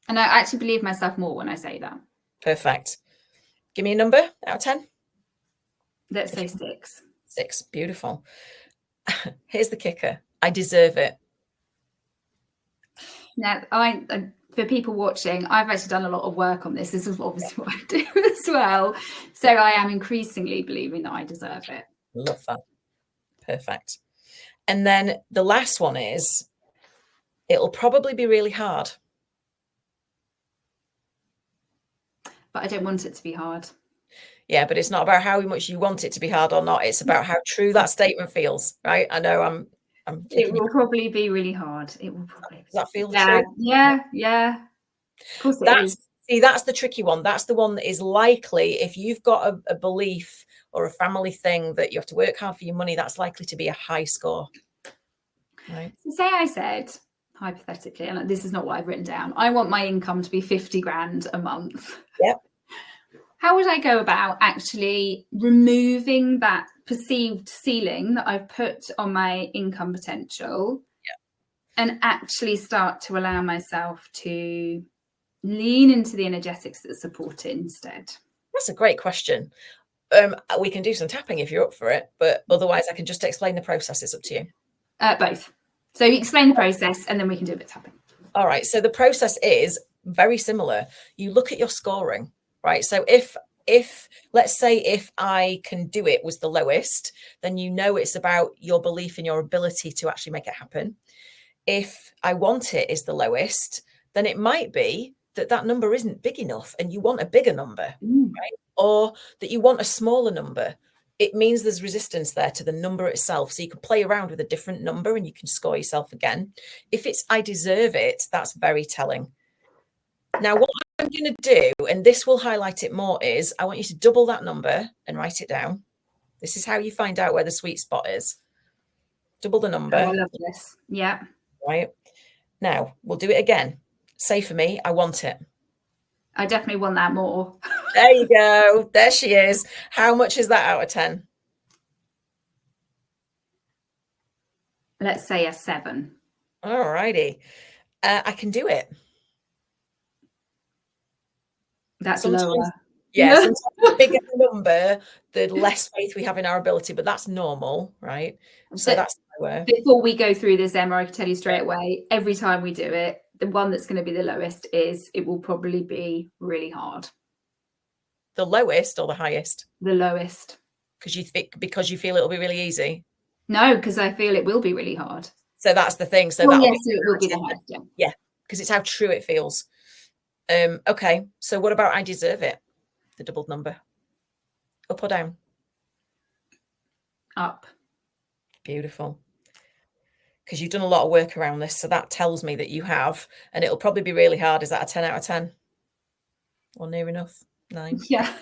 And I actually believe myself more when I say that. Perfect. Give me a number out of 10. Let's say 6. 6. Beautiful. Here's the kicker. I deserve it. Now, for people watching, I've actually done a lot of work on this. This is obviously what I do as well. So I am increasingly believing that I deserve it. Love that. Perfect. And then the last one is, it'll probably be really hard. But I don't want it to be hard. Yeah, but it's not about how much you want it to be hard or not. It's about how true that statement feels, right? I know I'm It will probably be really hard. It will probably. Does that feel true? true? Yeah. Of course it is. See, that's the tricky one. That's the one that is likely, if you've got a belief or a family thing that you have to work hard for your money, that's likely to be a high score. Right. So say I said, hypothetically, and this is not what I've written down, I want my income to be 50 grand a month. Yep. How would I go about actually removing that perceived ceiling that I've put on my income potential, and actually start to allow myself to lean into the energetics that support it instead? That's a great question. We can do some tapping if you're up for it, but otherwise I can just explain the process. It's up to you. Both. So you explain the process and then we can do a bit of tapping. All right. So the process is very similar. You look at your scoring, right? So if let's say if I can do it was the lowest, then you know it's about your belief in your ability to actually make it happen. If I want it is the lowest, then it might be that number isn't big enough and you want a bigger number, right? Or that you want a smaller number. It means there's resistance there to the number itself. So you can play around with a different number and you can score yourself again. If it's I deserve it, that's very telling. Now, what I'm going to do, and this will highlight it more, is I want you to double that number and write it down. This is how you find out where the sweet spot is. Double the number. Oh, I love this. Yeah. Right. Now, we'll do it again. Say for me, I want it. I definitely want that more. There you go. There she is. How much is that out of 10? Let's say a 7. All righty. I can do it. That's sometimes, lower. Yeah, sometimes the bigger the number, the less faith we have in our ability, but that's normal, right? So that's lower. Before we go through this, Emma, I can tell you straight away, every time we do it, the one that's going to be the lowest is it will probably be really hard. The lowest or the highest? The lowest. Because you feel it'll be really easy? No, because I feel it will be really hard. So that's the thing. So it will be the highest. Yeah, because it's how true it feels. Okay, so what about I deserve it? The doubled number. Up or down? Up. Beautiful. Because you've done a lot of work around this, so that tells me that you have, and it'll probably be really hard. Is that a 10 out of 10? Or near enough? 9? Yeah.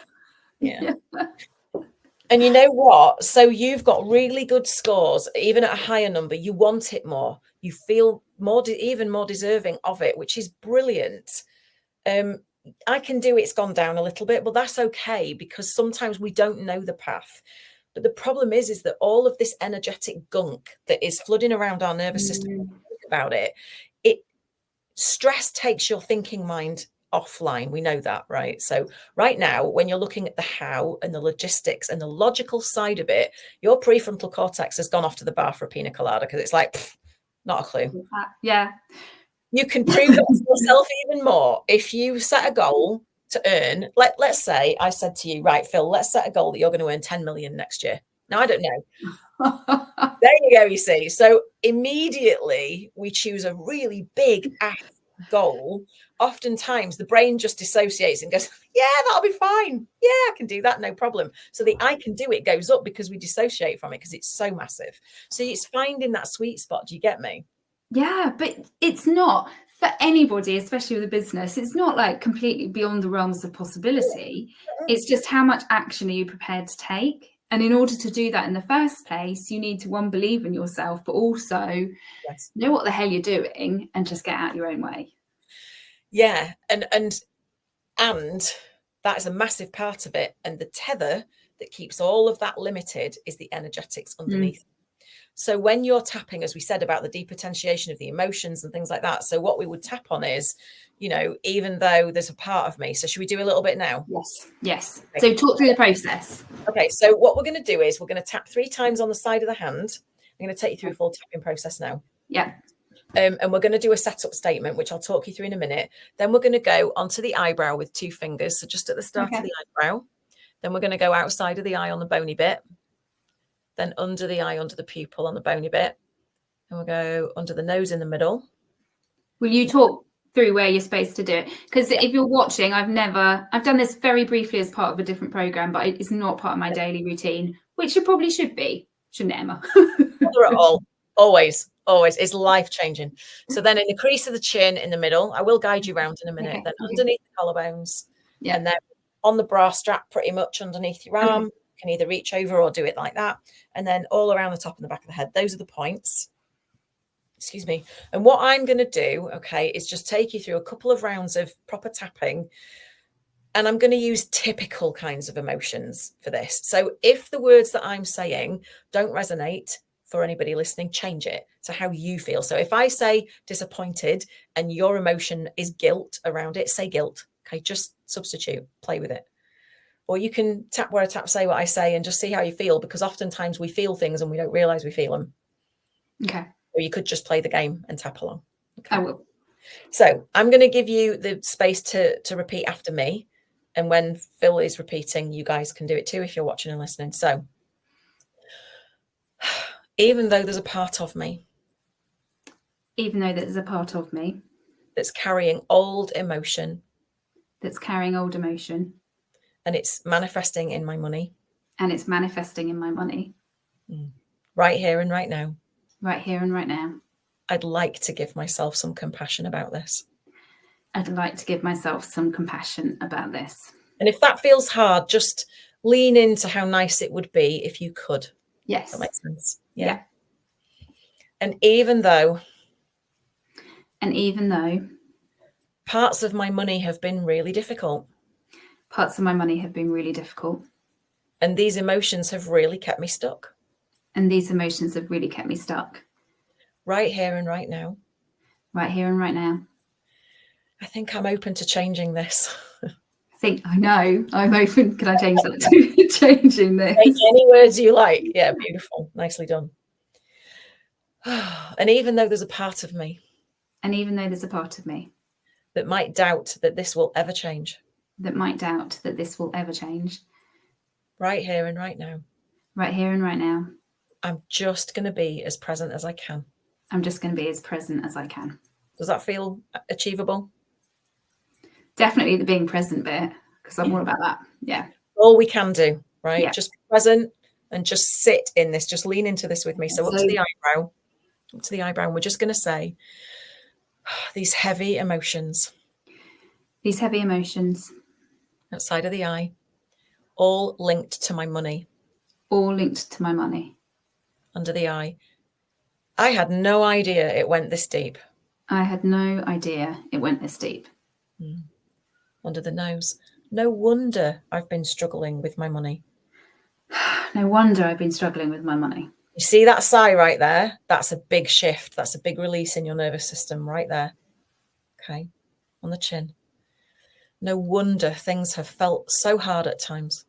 And you know what? So you've got really good scores, even at a higher number. You want it more. You feel more, even more deserving of it, which is brilliant. I can do it's gone down a little bit, but that's okay, because sometimes we don't know the path. But the problem is that all of this energetic gunk that is flooding around our nervous system, about it, stress takes your thinking mind offline. We know that, right? So right now, when you're looking at the how and the logistics and the logical side of it, your prefrontal cortex has gone off to the bar for a pina colada, because it's like, not a clue. Yeah. You can prove it to yourself even more if you set a goal to earn. Let's say I said to you, right, Phil, let's set a goal that you're going to earn 10 million next year. Now, I don't know. There you go, you see. So immediately we choose a really big goal. Oftentimes the brain just dissociates and goes, yeah, that'll be fine. Yeah, I can do that, no problem. So the I can do it goes up because we dissociate from it, because it's so massive. So it's finding that sweet spot. Do you get me? Yeah, but it's not for anybody, especially with a business. It's not like completely beyond the realms of possibility. It's just how much action are you prepared to take? And in order to do that in the first place, you need to, one, believe in yourself, but also know what the hell you're doing and just get out your own way. Yeah. And that's a massive part of it. And the tether that keeps all of that limited is the energetics underneath. So when you're tapping, as we said, about the depotentiation of the emotions and things like that. So what we would tap on is, you know, even though there's a part of me. So should we do a little bit now? Yes. Okay. So talk through the process. Okay. So what we're going to do is we're going to tap 3 times on the side of the hand. I'm going to take you through a full tapping process now. Yeah. And we're going to do a setup statement, which I'll talk you through in a minute. Then we're going to go onto the eyebrow with 2 fingers. So just at the start of the eyebrow. Then we're going to go outside of the eye on the bony bit. Then under the eye, under the pupil on the bony bit. And we'll go under the nose in the middle. Will you talk through where you're supposed to do it? Because if you're watching, I've done this very briefly as part of a different program, but it's not part of my daily routine, which it probably should be, shouldn't it, Emma? Not at all. Always. It's life-changing. So then in the crease of the chin in the middle, I will guide you around in a minute. Then underneath the collarbones. Yeah. And then on the bra strap, pretty much underneath your arm. You can either reach over or do it like that. And then all around the top and the back of the head. Those are the points. Excuse me. And what I'm going to do, okay, is just take you through a couple of rounds of proper tapping. And I'm going to use typical kinds of emotions for this. So if the words that I'm saying don't resonate for anybody listening, change it to how you feel. So if I say disappointed and your emotion is guilt around it, say guilt. Okay, just substitute, play with it. Or you can tap where I tap, say what I say, and just see how you feel, because oftentimes we feel things and we don't realize we feel them. Okay. Or you could just play the game and tap along. Okay. I will. So I'm going to give you the space to repeat after me. And when Phil is repeating, you guys can do it too if you're watching and listening. So even though there's a part of me. Even though there's a part of me. That's carrying old emotion. That's carrying old emotion. And it's manifesting in my money. And it's manifesting in my money. Right here and right now. Right here and right now. I'd like to give myself some compassion about this. I'd like to give myself some compassion about this. And if that feels hard, just lean into how nice it would be if you could. Yes. That makes sense. Yeah. And even though parts of my money have been really difficult. Parts of my money have been really difficult. And these emotions have really kept me stuck. And these emotions have really kept me stuck. Right here and right now. Right here and right now. I think I'm open to changing this. I know. I'm open. Can I change that to changing this? Take any words you like. Yeah, beautiful. Nicely done. And even though there's a part of me. And even though there's a part of me. That might doubt that this will ever change. That might doubt that this will ever change. Right here and right now. Right here and right now. I'm just going to be as present as I can. I'm just going to be as present as I can. Does that feel achievable? Definitely the being present bit, because I'm all about that. Yeah. All we can do, right? Yeah. Just be present and just sit in this. Just lean into this with me. So up to the eyebrow. Up to the eyebrow. And we're just going to say these heavy emotions. These heavy emotions. Outside of the eye. All linked to my money. All linked to my money. Under the eye. I had no idea it went this deep. I had no idea it went this deep. Under the nose. No wonder I've been struggling with my money. No wonder I've been struggling with my money. You see that sigh right there? That's a big shift. That's a big release in your nervous system right there. Okay. On the chin. No wonder things have felt so hard at times.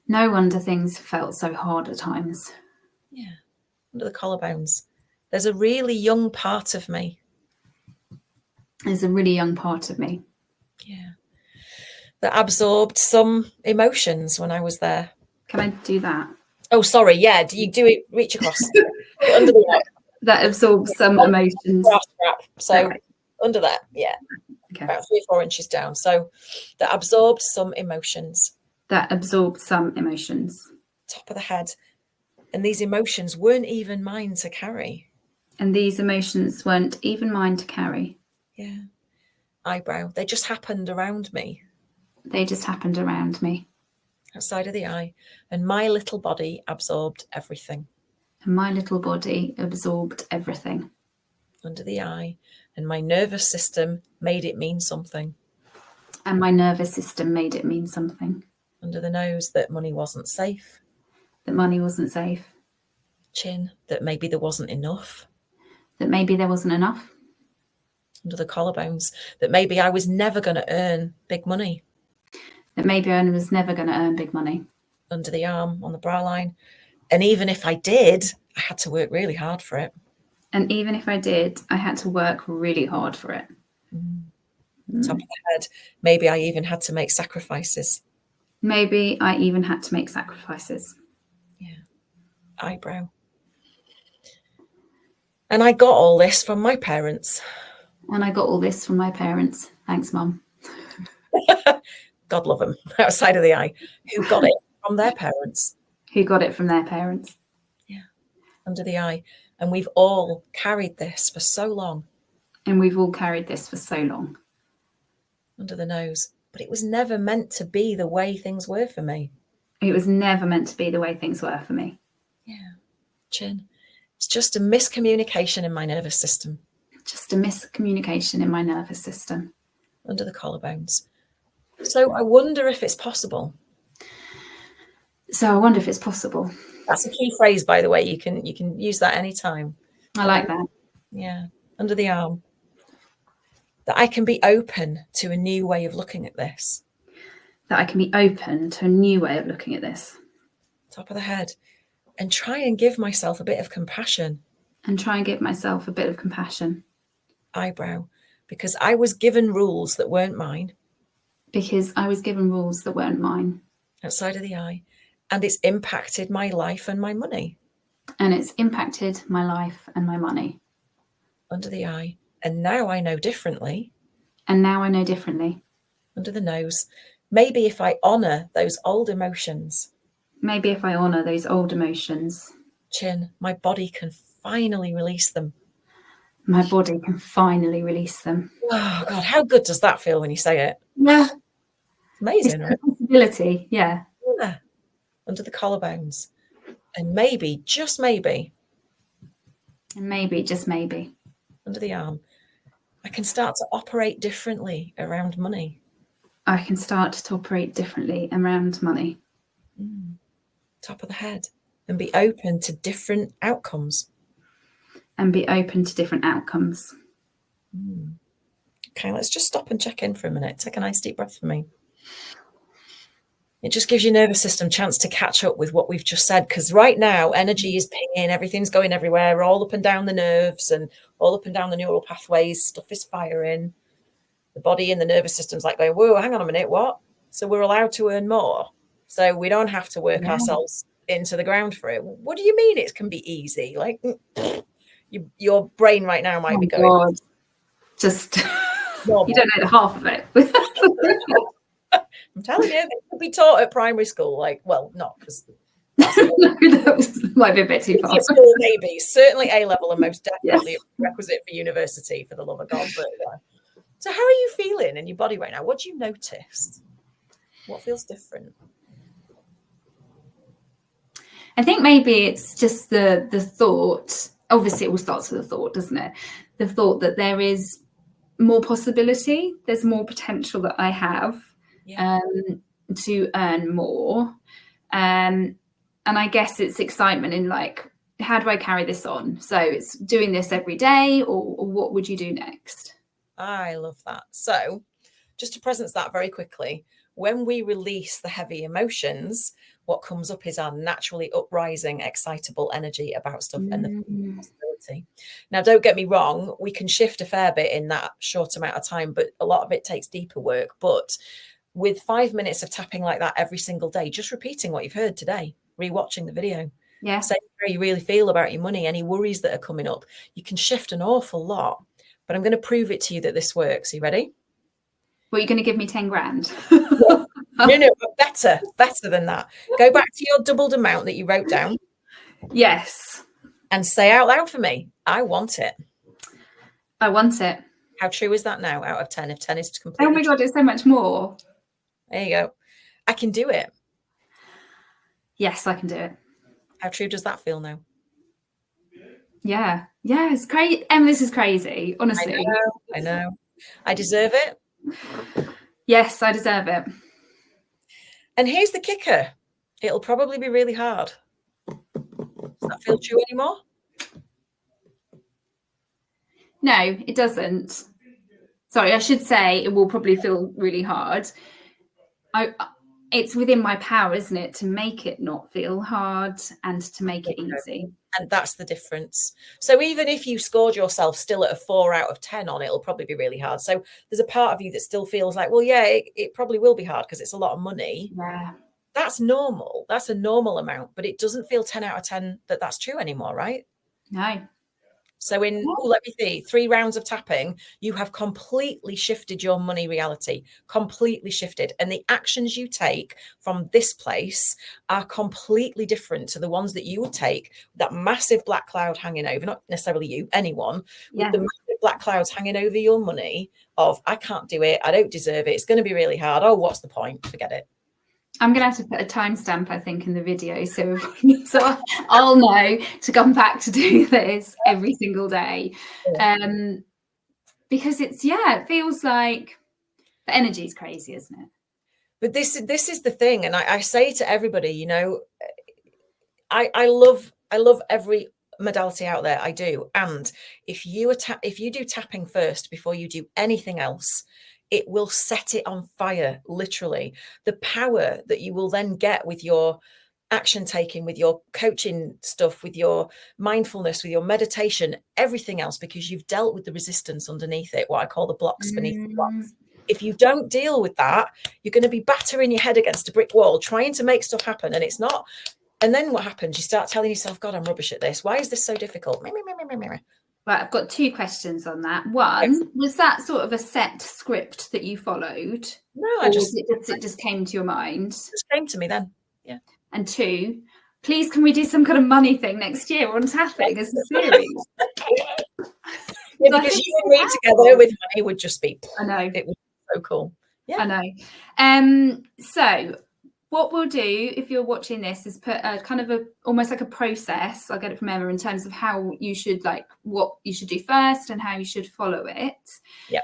No wonder things felt so hard at times. Yeah. Under the collarbones. There's a really young part of me. There's a really young part of me. Yeah. That absorbed some emotions when I was there. Can I do that? Oh, sorry. Yeah. Do you do it? Reach across. Under the neck. That absorbs some emotions. So okay. Under that. Yeah. Okay. About 3 or 4 inches down. So that absorbed some emotions. That absorbed some emotions. Top of the head. And these emotions weren't even mine to carry. And these emotions weren't even mine to carry. Yeah. Eyebrow. They just happened around me. They just happened around me. outside of the eye, and my little body absorbed everything. And my little body absorbed everything. Under the eye, and my nervous system made it mean something. And my nervous system made it mean something. Under the nose, that money wasn't safe. That money wasn't safe. Chin, that maybe there wasn't enough. That maybe there wasn't enough. Under the collarbones, that maybe I was never going to earn big money. That maybe I was never going to earn big money. Under the arm, on the bra line. And even if I did, I had to work really hard for it. And even if I did, I had to work really hard for it. Top of the head, maybe I even had to make sacrifices. Maybe I even had to make sacrifices. Yeah. Eyebrow. And I got all this from my parents. And I got all this from my parents. Thanks, Mum. God love them, outside of the eye, who got it from their parents. Who got it from their parents. Yeah, under the eye. And we've all carried this for so long. And we've all carried this for so long. Under the nose. But it was never meant to be the way things were for me. It was never meant to be the way things were for me. Yeah. Chin. It's just a miscommunication in my nervous system. Just a miscommunication in my nervous system. Under the collarbones. So I wonder if it's possible. So I wonder if it's possible. That's a key phrase, by the way. You can use that anytime. I like that. Yeah. Under the arm. That I can be open to a new way of looking at this. That I can be open to a new way of looking at this. Top of the head. And try and give myself a bit of compassion. And try and give myself a bit of compassion. Eyebrow. Because I was given rules that weren't mine. Because I was given rules that weren't mine. Outside of the eye. And it's impacted my life and my money. And it's impacted my life and my money. Under the eye. And now I know differently. And now I know differently. Under the nose. Maybe if I honour those old emotions. Maybe if I honour those old emotions. Chin. My body can finally release them. My body can finally release them. Oh, God. How good does that feel when you say it? Yeah. It's amazing, It's right? a possibility. Yeah. Yeah. Under the collarbones. And maybe, just maybe. And maybe, just maybe. Under the arm. I can start to operate differently around money. I can start to operate differently around money. Top of the head. And be open to different outcomes. And be open to different outcomes. Okay, let's just stop and check in for a minute. Take a nice deep breath for me. It just gives your nervous system a chance to catch up with what we've just said, because right now energy is pinging, everything's going everywhere, all up and down the nerves and all up and down the neural pathways. Stuff is firing. The body and the nervous system's like going, whoa, hang on a minute, what? So we're allowed to earn more. So we don't have to work ourselves into the ground for it. What do you mean it can be easy? Like your brain right now might be going. God. Just you don't know the half of it. I'm telling you, they could be taught at primary school. Like, well, not because that might be a bit too far. School, maybe certainly A level, and most definitely a requisite for university. For the love of God, but so how are you feeling in your body right now? What do you notice? What feels different? I think maybe it's just the thought. Obviously, it all starts with a thought, doesn't it? The thought that there is more possibility. There's more potential that I have. To earn more. And I guess it's excitement in like, how do I carry this on? So it's doing this every day, or what would you do next? I love that. So just to presence that very quickly, when we release the heavy emotions, what comes up is our naturally uprising, excitable energy about stuff and the possibility. Now, don't get me wrong, we can shift a fair bit in that short amount of time, but a lot of it takes deeper work. But with 5 minutes of tapping like that every single day, just repeating what you've heard today, rewatching the video, saying how you really feel about your money, any worries that are coming up, you can shift an awful lot. But I'm going to prove it to you that this works. Are you ready? Well, you're going to give me 10 grand. No, better than that. Go back to your doubled amount that you wrote down. Yes. And say out loud for me, I want it. I want it. How true is that now out of 10? If 10 is completely oh my God, it's so much more. There you go. I can do it. Yes, I can do it. How true does that feel now? Yeah, it's crazy. This is crazy, honestly. I know. I deserve it. Yes, I deserve it. And here's the kicker. It'll probably be really hard. Does that feel true anymore? No, it doesn't. Sorry, I should say it will probably feel really hard. It's within my power, isn't it, to make it not feel hard and to make it easy. And that's the difference. So even if you scored yourself still at a 4 out of 10 on it, it'll probably be really hard. So there's a part of you that still feels like, well, yeah, it probably will be hard because it's a lot of money. Yeah. That's normal. That's a normal amount, but it doesn't feel 10 out of 10 that that's true anymore, right? No. So let me see, 3 rounds of tapping, you have completely shifted your money reality, completely shifted. And the actions you take from this place are completely different to the ones that you would take, that massive black cloud hanging over, not necessarily you, anyone, with the massive black clouds hanging over your money of, I can't do it, I don't deserve it, it's going to be really hard, oh, what's the point? Forget it. I'm going to have to put a timestamp, I think, in the video so I'll know to come back to do this every single day. Because it feels like the energy is crazy, isn't it? But this is the thing, and I say to everybody, you know, I love every modality out there. I do. And if you do tapping first before you do anything else, it will set it on fire, literally. The power that you will then get with your action taking, with your coaching stuff, with your mindfulness, with your meditation, everything else, because you've dealt with the resistance underneath it, what I call the blocks beneath the blocks. If you don't deal with that, you're going to be battering your head against a brick wall, trying to make stuff happen. And it's not. And then what happens? You start telling yourself, God, I'm rubbish at this. Why is this so difficult? Right, I've got 2 questions on that. One, was that sort of a set script that you followed? No, it just came to your mind? It just came to me then. Yeah. And 2, please, can we do some kind of money thing next year on tapping as a series? Yeah, because you and me together with money would just be. I know. It would be so cool. Yeah. I know. So what we'll do if you're watching this is put a kind of almost like a process. I'll get it from Emma in terms of how you should, like, what you should do first and how you should follow it. Yeah.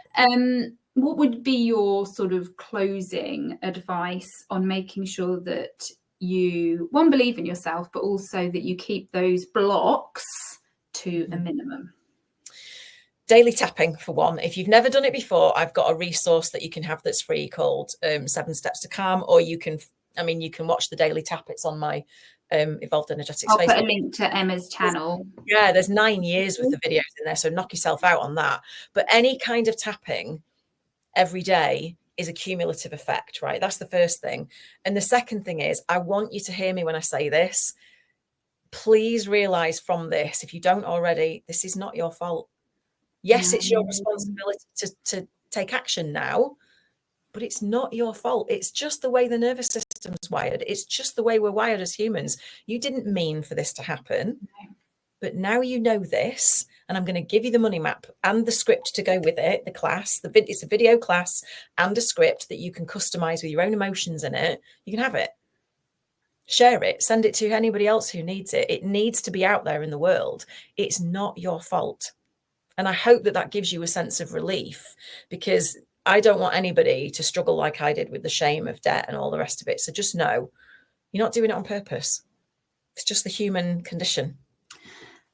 What would be your sort of closing advice on making sure that you, one, believe in yourself, but also that you keep those blocks to a minimum? Daily tapping, for one. If you've never done it before, I've got a resource that you can have that's free called 7 Steps to Calm, or you can watch the daily tap. It's on my Evolved Energetics I'll Facebook. put a link to Emma's channel. Yeah, there's 9 years worth of videos in there, so knock yourself out on that. But any kind of tapping every day is a cumulative effect, right? That's the first thing. And the second thing is, I want you to hear me when I say this. Please realize from this, if you don't already, this is not your fault. Yes, it's your responsibility to take action now, but it's not your fault. It's just the way the nervous system's wired. It's just the way we're wired as humans. You didn't mean for this to happen, but now you know this, and I'm going to give you the money map and the script to go with it, the class. It's a video class and a script that you can customize with your own emotions in it. You can have it. Share it. Send it to anybody else who needs it. It needs to be out there in the world. It's not your fault. And I hope that gives you a sense of relief, because I don't want anybody to struggle like I did with the shame of debt and all the rest of it. So just know you're not doing it on purpose. It's just the human condition.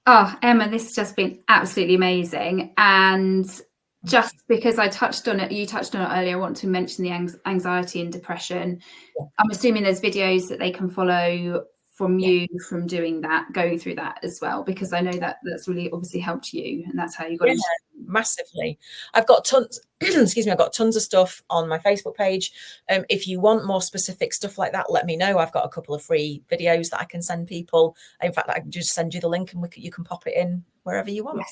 Oh, Emma, this has just been absolutely amazing. And just because you touched on it earlier, I want to mention the anxiety and depression. Yeah. I'm assuming there's videos that they can follow from you from doing that, going through that as well, because I know that's really obviously helped you, and that's how you got into it. Massively. I've got tons I've got tons of stuff on my Facebook page. If you want more specific stuff like that, let me know. I've got a couple of free videos that I can send people. In fact, I can just send you the link and you can pop it in wherever you want.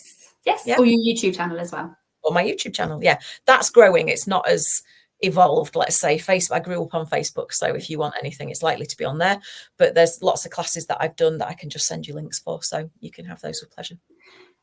Yes. Yeah. Or your YouTube channel as well. Or my YouTube channel. Yeah, that's growing. It's not as evolved, let's say. Facebook, I grew up on Facebook, so if you want anything, it's likely to be on there. But there's lots of classes that I've done that I can just send you links for, so you can have those with pleasure.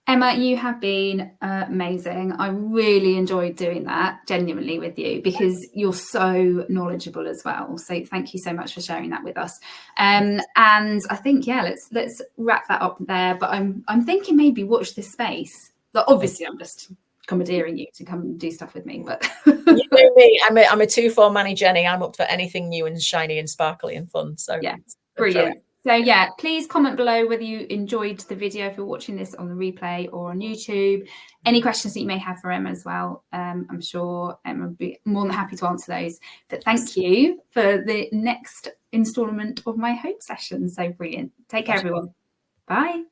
Emma, you have been amazing. I really enjoyed doing that genuinely with you because you're so knowledgeable as well. So thank you so much for sharing that with us. And I think, yeah, let's wrap that up there. But I'm thinking maybe watch this space. Like, obviously, I'm just commandeering you to come do stuff with me, but you know me, I'm a 2-4 Manny Jenny. I'm up for anything new and shiny and sparkly and fun. So yeah, brilliant. So yeah, please comment below whether you enjoyed the video if you're watching this on the replay or on YouTube. Any questions that you may have for Emma as well. I'm sure Emma would be more than happy to answer those. But thank you for the next instalment of my hope session. So brilliant. Take care, everyone. Bye.